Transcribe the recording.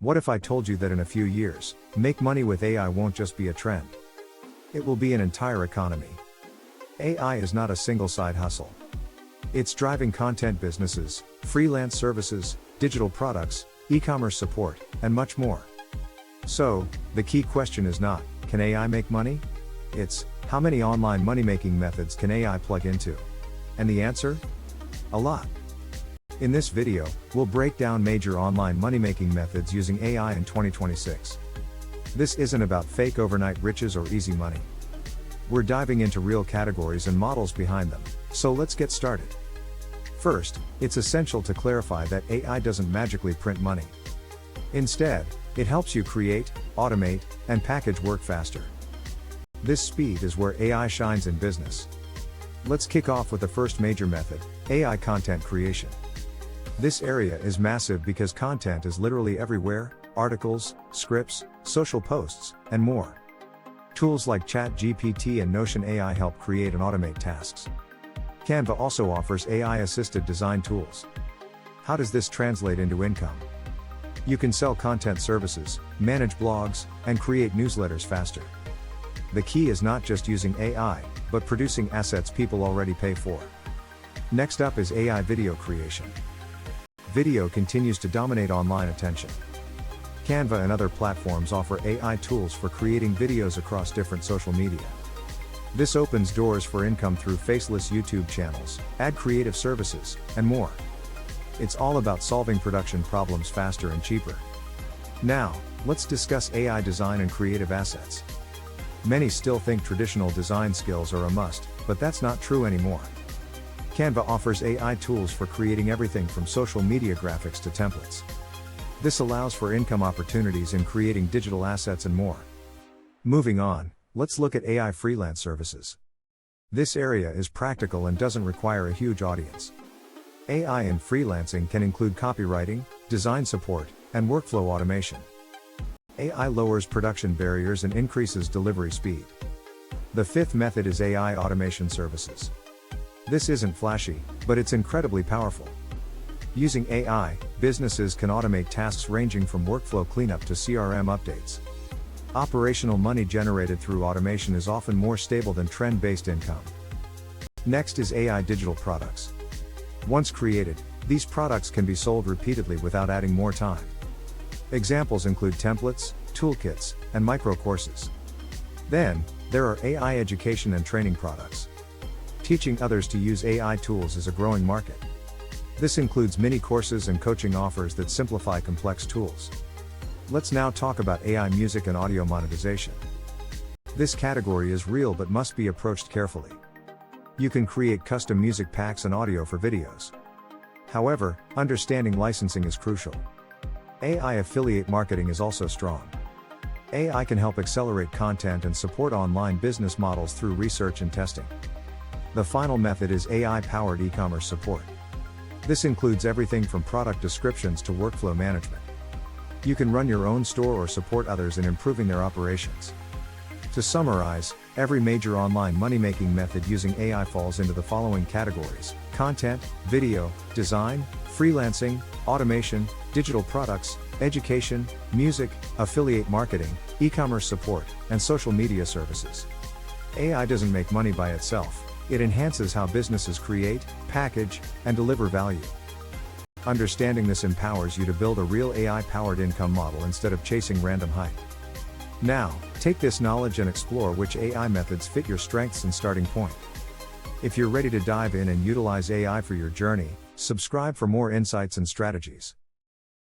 What if I told you that in a few years, make money with AI won't just be a trend? It will be an entire economy. AI is not a single side hustle. It's driving content businesses, freelance services, digital products, e-commerce support, and much more. So, the key question is not, can AI make money? It's, how many online money-making methods can AI plug into? And the answer? A lot. In this video, we'll break down major online money-making methods using AI in 2026. This isn't about fake overnight riches or easy money. We're diving into real categories and models behind them, so let's get started. First, it's essential to clarify that AI doesn't magically print money. Instead, it helps you create, automate, and package work faster. This speed is where AI shines in business. Let's kick off with the first major method, AI content creation. This area is massive because content is literally everywhere: articles, scripts, social posts, and more. Tools like ChatGPT and Notion AI help create and automate tasks. Canva also offers AI-assisted design tools. How does this translate into income? You can sell content services, manage blogs, and create newsletters faster. The key is not just using AI, but producing assets people already pay for. Next up is AI video creation. Video continues to dominate online attention. Canva and other platforms offer AI tools for creating videos across different social media. This opens doors for income through faceless YouTube channels, ad creative services, and more. It's all about solving production problems faster and cheaper. Now, let's discuss AI design and creative assets. Many still think traditional design skills are a must, but that's not true anymore. Canva offers AI tools for creating everything from social media graphics to templates. This allows for income opportunities in creating digital assets and more. Moving on, let's look at AI freelance services. This area is practical and doesn't require a huge audience. AI in freelancing can include copywriting, design support, and workflow automation. AI lowers production barriers and increases delivery speed. The fifth method is AI automation services. This isn't flashy, but it's incredibly powerful. Using AI, businesses can automate tasks ranging from workflow cleanup to CRM updates. Operational money generated through automation is often more stable than trend-based income. Next is AI digital products. Once created, these products can be sold repeatedly without adding more time. Examples include templates, toolkits, and micro courses. Then, there are AI education and training products. Teaching others to use AI tools is a growing market. This includes mini courses and coaching offers that simplify complex tools. Let's now talk about AI music and audio monetization. This category is real but must be approached carefully. You can create custom music packs and audio for videos. However, understanding licensing is crucial. AI affiliate marketing is also strong. AI can help accelerate content and support online business models through research and testing. The final method is AI-powered e-commerce support. This includes everything from product descriptions to workflow management. You can run your own store or support others in improving their operations. To summarize, every major online money-making method using AI falls into the following categories: content, video, design, freelancing, automation, digital products, education, music, affiliate marketing, e-commerce support, and social media services. AI doesn't make money by itself. It enhances how businesses create, package, and deliver value. Understanding this empowers you to build a real AI-powered income model instead of chasing random hype. Now, take this knowledge and explore which AI methods fit your strengths and starting point. If you're ready to dive in and utilize AI for your journey, subscribe for more insights and strategies.